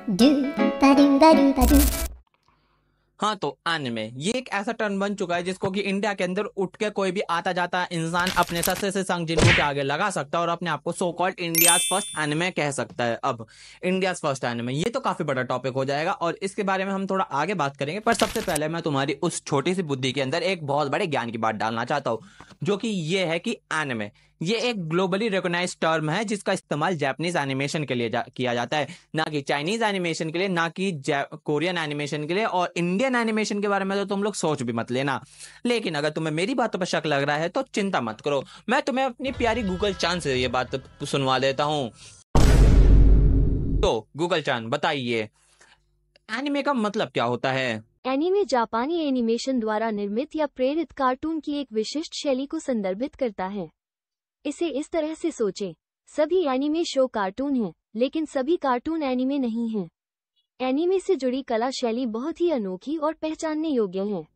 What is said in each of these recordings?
ba do ba do ba do. हाँ, तो anime ये एक ऐसा टर्म बन चुका है जिसको कि इंडिया के अंदर उठ के कोई भी आता जाता इंसान अपने सस्ते से संग जिन्हों के आगे लगा सकता है और अपने आप को so called India's first anime कह सकता है। अब इंडियाज फर्स्ट एनिमे ये तो काफी बड़ा टॉपिक हो जाएगा और इसके बारे में हम थोड़ा आगे बात करेंगे, पर सबसे पहले मैं तुम्हारी उस छोटी सी बुद्धि के अंदर एक बहुत बड़े ज्ञान की बात डालना चाहता हूँ, जो कि ये है कि एनिमे ये एक ग्लोबली रिकॉग्नाइज्ड टर्म है जिसका इस्तेमाल जापानीज एनिमेशन के लिए किया जाता है, ना कि चाइनीज एनिमेशन के लिए, ना कि कोरियन एनिमेशन के लिए। और इंडियन एनिमेशन के बारे में तो तुम लोग सोच भी मत लेना। लेकिन अगर तुम्हें मेरी बातों पर शक लग रहा है तो चिंता मत करो, मैं तुम्हें अपनी प्यारी गूगल चांद से ये बात सुनवा देता हूँ। तो गूगल चांद बताइए, एनिमे का मतलब क्या होता है? एनीमे जापानी एनिमेशन द्वारा निर्मित या प्रेरित कार्टून की एक विशिष्ट शैली को संदर्भित करता है। इसे इस तरह से सोचें, सभी एनीमे शो कार्टून हैं, लेकिन सभी कार्टून एनीमे नहीं हैं। एनीमे से जुड़ी कला शैली बहुत ही अनोखी और पहचानने योग्य है।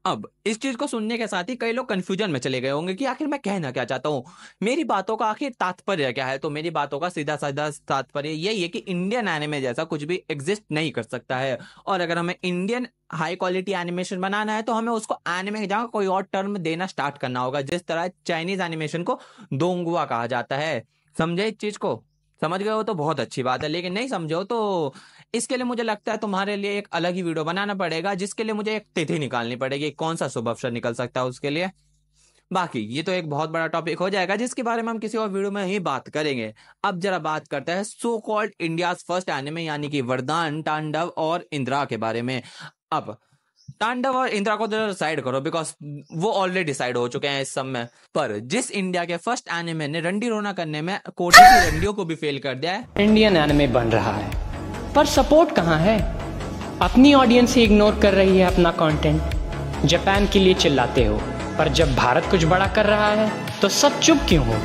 अब इस चीज को सुनने के साथ ही कई लोग कंफ्यूजन में चले गए होंगे कि आखिर मैं कहना क्या चाहता हूँ, मेरी बातों का आखिर तात्पर्य क्या है। तो मेरी बातों का सीधा साधा तात्पर्य यही है कि इंडियन एनिमे जैसा कुछ भी एग्जिस्ट नहीं कर सकता है, और अगर हमें इंडियन हाई क्वालिटी एनिमेशन बनाना है तो हमें उसको एनिमे की जगह कोई और टर्म देना स्टार्ट करना होगा, जिस तरह चाइनीज एनिमेशन को दोंगुआ कहा जाता है। समझे इस चीज को? समझ गए हो तो बहुत अच्छी बात है, लेकिन नहीं समझो तो इसके लिए मुझे लगता है तुम्हारे लिए एक अलग ही वीडियो बनाना पड़ेगा, जिसके लिए मुझे एक तिथि निकालनी पड़ेगी, कौन सा शुभ अवसर निकल सकता है उसके लिए। बाकी ये तो एक बहुत बड़ा टॉपिक हो जाएगा जिसके बारे में हम किसी और वीडियो में ही बात करेंगे। अब जरा बात करते हैं so called India's first anime यानी कि वरदान, तांडव और इंद्रा के बारे में। अब तांडव और इंद्रा को तो साइड करो, बिकॉज वो ऑलरेडी डिसाइड हो चुके हैं इस सब में। पर जिस इंडिया के फर्स्ट एनिमे ने रंडी रोना करने में कोटी की रंडियों को भी फेल कर दिया है, इंडियन एनिमे बन रहा है, पर सपोर्ट कहाँ है? अपनी ऑडियंस ही इग्नोर कर रही है अपना कंटेंट। जापान के लिए चिल्लाते हो, पर जब भारत कुछ बड़ा कर रहा है तो सब चुप क्यों हो?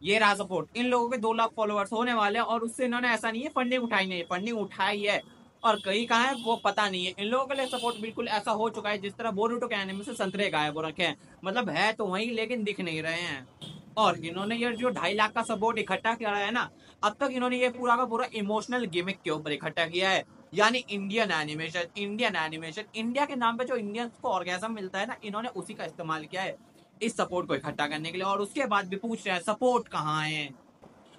ये रहा सपोर्ट। इन लोगों के 2 लाख फॉलोअर्स होने वाले हैं और उससे इन्होंने ऐसा नहीं है फंडिंग उठाई नहीं है, फंडिंग उठाई है और कहीं कहाँ है वो पता नहीं है। इन लोगों के लिए सपोर्ट बिल्कुल ऐसा हो चुका है जिस तरह बोरुतो के एनिमे से संतरे गायब हो रखे हैं, मतलब है तो वहीं लेकिन दिख नहीं रहे हैं। और इन्होंने ये जो 2.5 लाख का सपोर्ट इकट्ठा किया है ना, अब तक इन्होंने ये पूरा का पूरा इमोशनल गिमिक के ऊपर इकट्ठा किया है, यानी Indian animation. Indian animation, India के नाम पे जो इंडियंस को ऑर्गेजम मिलता है ना, इन्होंने उसी का इस्तेमाल किया है इस सपोर्ट को इकट्ठा करने के लिए। और उसके बाद भी पूछ रहे हैं सपोर्ट कहाँ है।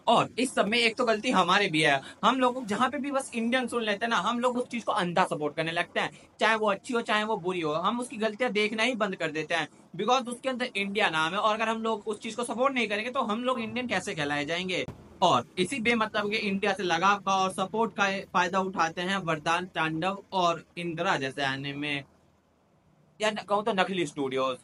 और इस सब में एक तो गलती हमारे भी है, हम लोग जहाँ पे भी बस इंडियन सुन लेते हैं ना, हम लोग उस चीज को अंधा सपोर्ट करने लगते हैं, चाहे वो अच्छी हो चाहे वो बुरी हो। हम उसकी गलतियां देखना ही बंद कर देते हैं, बिकॉज उसके अंदर इंडिया नाम है, और अगर हम लोग उस चीज को सपोर्ट नहीं करेंगे तो हम लोग इंडियन कैसे कहलाए जाएंगे। और इसी बेमतलब के इंडिया से लगाव का और सपोर्ट का फायदा उठाते हैं वरदान, तांडव और इंदिरा जैसे एनिमे, या कहूँ तो नकली स्टूडियोज।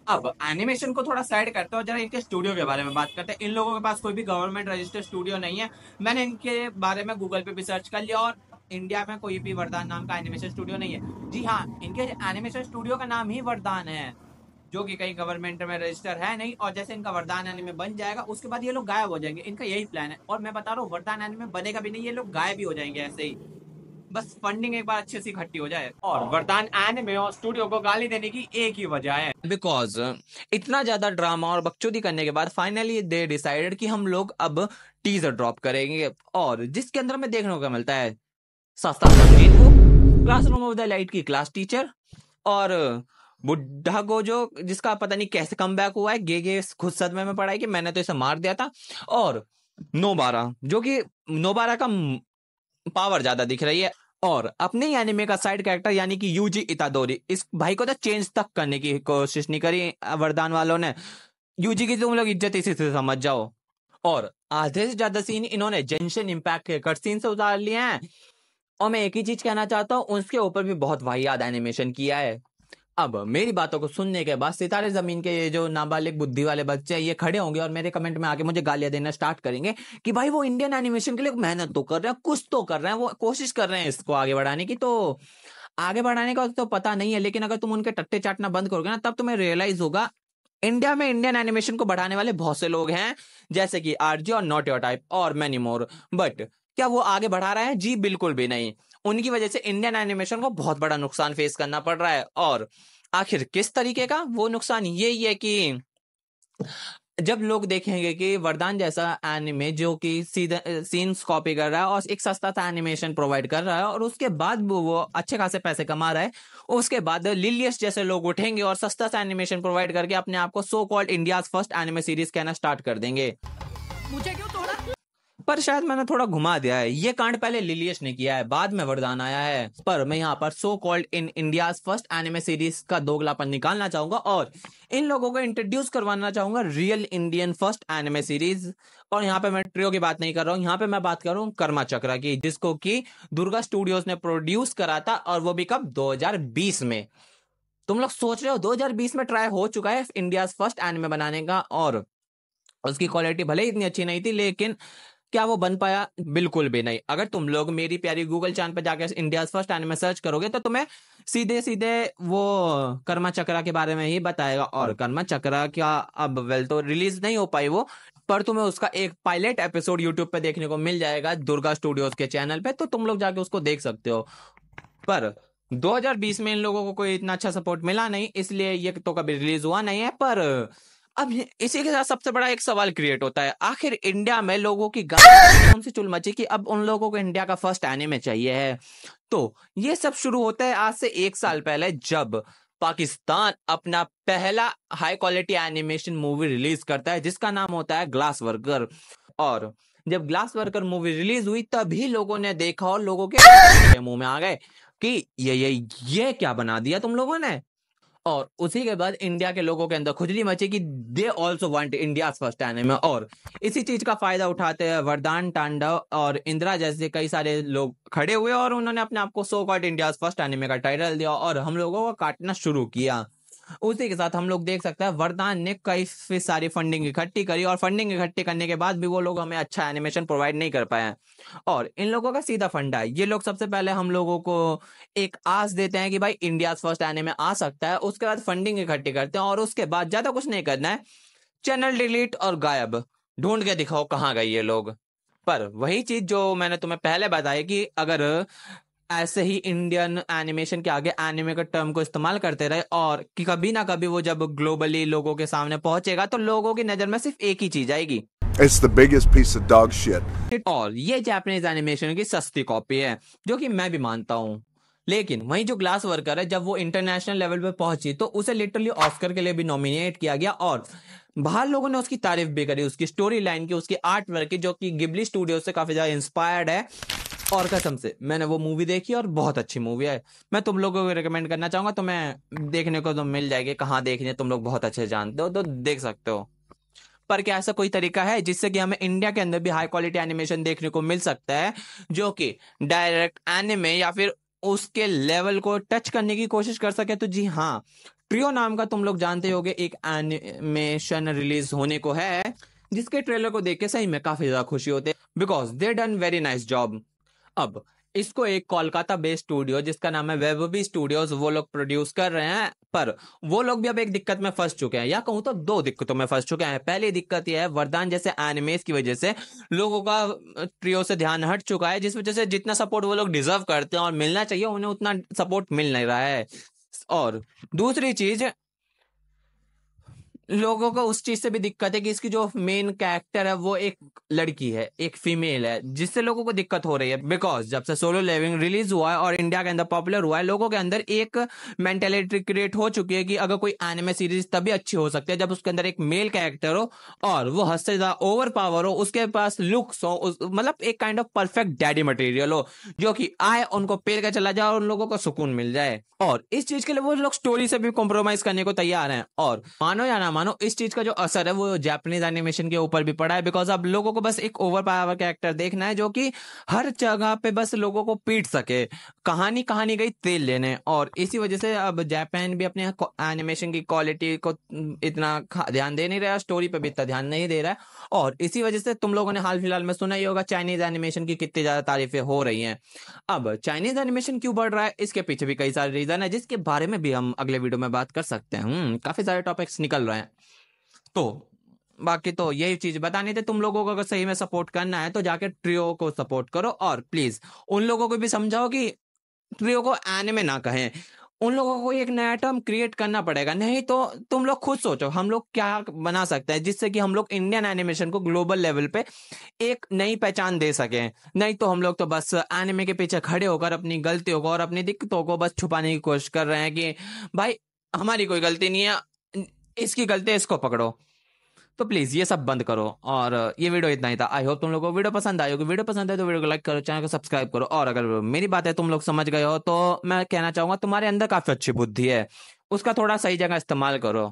अब एनिमेशन को थोड़ा साइड करते हो, जरा इनके स्टूडियो के बारे में बात करते हैं। इन लोगों के पास कोई भी गवर्नमेंट रजिस्टर्ड स्टूडियो नहीं है। मैंने इनके बारे में गूगल पे भी सर्च कर लिया और इंडिया में कोई भी वरदान नाम का एनिमेशन स्टूडियो नहीं है। जी हाँ, इनके एनिमेशन स्टूडियो का नाम ही वरदान है, जो कि कहीं गवर्नमेंट में रजिस्टर है नहीं। और जैसे इनका वरदान एनिमे बन जाएगा उसके बाद ये लोग गायब हो जाएंगे, इनका यही प्लान है। और मैं बता रहा हूँ वरदान एनिमे बनेगा भी नहीं, ये लोग गायब भी हो जाएंगे ऐसे ही, बस फंडिंग एक बार अच्छे से इकट्ठी हो जाए। और वरदान एनिमे और स्टूडियो को गाली देने की एक ही वजह है, बिकॉज इतना ज्यादा ड्रामा और बकचोदी करने के बाद फाइनली दे डिसाइडेड कि हम लोग अब टीजर ड्रॉप करेंगे, और जिसके अंदर में देखने को मिलता है सस्ता संगीत को, क्लासरूम ऑफ द लाइट की क्लास टीचर, और बुढ़ा गोजो जिसका पता नहीं कैसे कमबैक हुआ है, गे खुद सदमे में पड़ा है कि मैंने तो इसे मार दिया था, और नोबारा जो कि नोबारा का पावर ज्यादा दिख रही है। और अपने ही एनिमे का साइड कैरेक्टर यानी कि यूजी इतादोरी, इस भाई को तो चेंज तक करने की कोशिश नहीं करी वरदान वालों ने। यूजी की तुम लोग इज्जत इसी से समझ जाओ। और आधे से ज्यादा सीन इन्होंने जेंशन इम्पैक्ट के कट सीन से उतार लिए हैं। और मैं एक ही चीज कहना चाहता हूँ, उसके ऊपर भी बहुत वाहियात एनिमेशन किया है। अब मेरी बातों को सुनने के बाद सितारे जमीन के ये जो नाबालिग बुद्धि वाले बच्चे हैं, ये खड़े होंगे और मेरे कमेंट में आके मुझे गालियां देना स्टार्ट करेंगे कि भाई वो इंडियन एनिमेशन के लिए मेहनत तो कर रहे हैं, कुछ तो कर रहे हैं, वो कोशिश कर रहे हैं इसको आगे बढ़ाने की। तो आगे बढ़ाने का तो पता नहीं है, लेकिन अगर तुम उनके टट्टे चाटना बंद करोगे ना, तब तुम्हें रियलाइज होगा इंडिया में इंडियन एनिमेशन को बढ़ाने वाले बहुत से लोग हैं, जैसे कि आरजे और नॉट योर टाइप और मैनी मोर। बट क्या वो आगे बढ़ा रहा है? जी बिल्कुल भी नहीं। उनकी वजह से इंडियन एनिमेशन को बहुत बड़ा नुकसान फेस करना पड़ रहा है। और आखिर किस तरीके का? वो नुकसान यही है कि जब लोग देखेंगे कि वरदान जैसा एनिमे जो कि सीधा सीन्स कॉपी कर रहा है और एक सस्ता सा एनिमेशन प्रोवाइड कर रहा है और उसके बाद वो अच्छे खासे पैसे कमा रहा है, उसके बाद लिलियस जैसे लोग उठेंगे और सस्ता सा एनिमेशन प्रोवाइड करके अपने आप को so called India's first anime series कहना स्टार्ट कर देंगे। मुझे क्यों तोड़ा? पर शायद मैंने थोड़ा घुमा दिया है, ये कांड पहले लिलियस ने किया है, बाद में वरदान आया है। पर मैं यहाँ पर so called in India's first anime series का दोगलापन निकालना चाहूंगा और इन लोगों को इंट्रोड्यूस करवाना चाहूंगा real Indian first anime series. और यहाँ पे मैं ट्रियो की बात नहीं कर रहा हूँ, यहाँ पे मैं बात कर रहा हूँ कर्मा चक्रा की, जिसको कि दुर्गा स्टूडियोज ने प्रोड्यूस करा था। और वो भी कब? 2020 में। तुम लोग सोच रहे हो 2020 में ट्राई हो चुका है इंडियाज फर्स्ट एनिमे बनाने का और उसकी क्वालिटी भले ही इतनी अच्छी नहीं थी, लेकिन क्या वो बन पाया? बिल्कुल भी नहीं। अगर तुम लोग मेरी प्यारी गूगल चैनल पर जाकर इंडियाज फर्स्ट एनिमे सर्च करोगे तो तुम्हें सीधे सीधे वो कर्मा चक्रा के बारे में ही बताएगा। और कर्मा चक्रा क्या अब वेल तो रिलीज नहीं हो पाई वो, पर तुम्हें उसका एक पायलट एपिसोड यूट्यूब पे देखने को मिल जाएगा दुर्गा स्टूडियोज के चैनल पे, तो तुम लोग जाके उसको देख सकते हो। पर 2020 में इन लोगों को कोई इतना अच्छा सपोर्ट मिला नहीं, इसलिए ये तो कभी रिलीज हुआ नहीं है। पर अब इसी के साथ सबसे बड़ा एक सवाल क्रिएट होता है, आखिर इंडिया में लोगों की कौन सी चुल मची कि अब उन लोगों को इंडिया का फर्स्ट एनिमे चाहिए है। तो ये सब शुरू होता है आज से 1 साल पहले, जब पाकिस्तान अपना पहला high quality animation movie release करता है जिसका नाम होता है ग्लास वर्कर। और जब ग्लास वर्कर मूवी रिलीज हुई तभी लोगों ने देखा और लोगों के मुंह में आ गए कि ये क्या बना दिया तुम लोगों ने। और उसी के बाद इंडिया के लोगों के अंदर खुजली मची कि they also want India first anime. और इसी चीज का फायदा उठाते हुए वरदान, तांडव और इंदिरा जैसे कई सारे लोग खड़े हुए और उन्होंने अपने आप को so called India first anime का टाइटल दिया और हम लोगों को काटना शुरू किया। उसी के साथ हम लोग देख सकते हैं वरदान ने कई सारी फंडिंग इकट्ठी करी और फंडिंग इकट्ठी करने के बाद भी वो लोग हमें अच्छा एनिमेशन प्रोवाइड नहीं कर पाए। और इन लोगों का सीधा फंडा है, ये लोग सबसे पहले हम लोगों को एक आस देते हैं कि भाई इंडिया फर्स्ट एनिमे आ सकता है, उसके बाद फंडिंग इकट्ठी करते हैं और उसके बाद ज्यादा कुछ नहीं करना है, चैनल डिलीट और गायब, ढूंढ के दिखाओ कहाँ गए ये लोग। पर वही चीज जो मैंने तुम्हें पहले बताया कि अगर ऐसे ही इंडियन एनिमेशन के आगे एनिमे का टर्म को इस्तेमाल करते रहे और कि कभी ना कभी वो जब ग्लोबली लोगों के सामने पहुंचेगा तो लोगों की नजर में सिर्फ एक ही चीज आएगी, It's the biggest piece of dog shit. और ये जापानीज एनिमेशन की सस्ती कॉपी है, जो कि मैं भी मानता हूँ। लेकिन वहीं जो ग्लास वर्कर है, जब वो इंटरनेशनल लेवल पे पहुंची तो उसे लिटरली ऑस्कर के लिए भी नॉमिनेट किया गया और बाहर लोगों ने उसकी तारीफ भी करी, उसकी स्टोरी लाइन की, उसकी आर्ट वर्क की, जो कि गिबली स्टूडियो से काफी ज्यादा इंस्पायर्ड है। और कसम से मैंने वो मूवी देखी और बहुत अच्छी मूवी है, मैं तुम लोगों को रिकमेंड करना चाहूंगा। तुम्हें देखने को तो मिल जाएगी, कहाँ देखने तुम लोग बहुत अच्छे जानते हो तो देख सकते हो। पर क्या ऐसा कोई तरीका है जिससे कि हमें इंडिया के अंदर भी हाई क्वालिटी एनिमेशन देखने को मिल सकता है जो कि डायरेक्ट एनिमे या फिर उसके लेवल को टच करने की कोशिश कर सके? तो जी हाँ, ट्रियो नाम का तुम लोग जानते होगे एक एनिमेशन रिलीज होने को है, जिसके ट्रेलर को देख के सही में काफी ज्यादा खुशी होते हैं, because they done very nice job. अब इसको एक कोलकाता बेस्ड स्टूडियो जिसका नाम है वेबबी स्टूडियोज, वो लोग प्रोड्यूस कर रहे हैं। पर वो लोग भी अब एक दिक्कत में फंस चुके हैं, या कहूं तो 2 दिक्कतों में फंस चुके हैं। पहली दिक्कत यह है वरदान जैसे एनिमेस की वजह से लोगों का ट्रियो से ध्यान हट चुका है, जिस वजह से जितना सपोर्ट वो लोग डिजर्व करते हैं और मिलना चाहिए उन्हें उतना सपोर्ट मिल नहीं रहा है। और दूसरी चीज, लोगों को उस चीज से भी दिक्कत है कि इसकी जो मेन कैरेक्टर है वो एक लड़की है, एक फीमेल है, जिससे लोगों को दिक्कत हो रही है। बिकॉज जब से सोलो लेवलिंग रिलीज हुआ है और इंडिया के अंदर पॉपुलर हुआ है, लोगों के अंदर एक मेंटेलिटी क्रिएट हो चुकी है कि अगर कोई एनिमे सीरीज तभी अच्छी हो सकती है जब उसके अंदर एक मेल कैरेक्टर हो और वो हद से ज्यादा ओवर पावर हो, उसके पास लुक्स हो, मतलब एक kind of perfect daddy material हो जो कि आए उनको पेल कर चला जाए और उन लोगों को सुकून मिल जाए। और इस चीज के लिए वो लोग स्टोरी से भी कॉम्प्रोमाइज करने को तैयार हैं। और मानो या ना मानो, इस चीज का जो असर है वो जापानीज एनिमेशन के ऊपर भी पड़ा है, बिकॉज अब लोगों को बस एक ओवर पावर कैरेक्टर देखना है जो कि हर जगह पे बस लोगों को पीट सके, कहानी गई तेल लेने। और इसी वजह से अब जापान भी अपने एनिमेशन की क्वालिटी को इतना ध्यान दे नहीं रहा, स्टोरी पे भी इतना ध्यान नहीं दे रहा है। और इसी वजह से तुम लोगों ने हाल फिलहाल में सुना ही होगा चाइनीज एनिमेशन की कितनी ज्यादा तारीफें हो रही हैं। अब चाइनीज एनिमेशन क्यों बढ़ रहा है, इसके पीछे भी कई सारे रीजन है, जिसके बारे में भी हम अगले वीडियो में बात कर सकते हैं। काफी सारे टॉपिक्स निकल रहे हैं। तो बाकी तो यही चीज बतानी थी, तुम लोगों को अगर सही में सपोर्ट करना है तो जाके ट्रियो को सपोर्ट करो और प्लीज उन लोगों को भी समझाओ कि ट्रियो को एनिमे ना कहें, उन लोगों को एक नया टर्म क्रिएट करना पड़ेगा, नहीं तो तुम लोग खुद सोचो हम लोग क्या बना सकते हैं जिससे कि हम लोग इंडियन एनिमेशन को ग्लोबल लेवल पे एक नई पहचान दे सकें। नहीं तो हम लोग तो बस एनिमे के पीछे खड़े होकर अपनी गलतियों को और अपनी दिक्कतों को बस छुपाने की कोशिश कर रहे हैं कि भाई हमारी कोई गलती नहीं है, इसकी गलती है, इसको पकड़ो। तो प्लीज ये सब बंद करो। और ये वीडियो इतना ही था। आई होप तुम लोगों को वीडियो पसंद आई होगी। वीडियो पसंद है तो वीडियो को लाइक करो, चैनल को सब्सक्राइब करो। और अगर मेरी बातें तुम लोग समझ गए हो तो मैं कहना चाहूंगा तुम्हारे अंदर काफी अच्छी बुद्धि है, उसका थोड़ा सही जगह इस्तेमाल करो।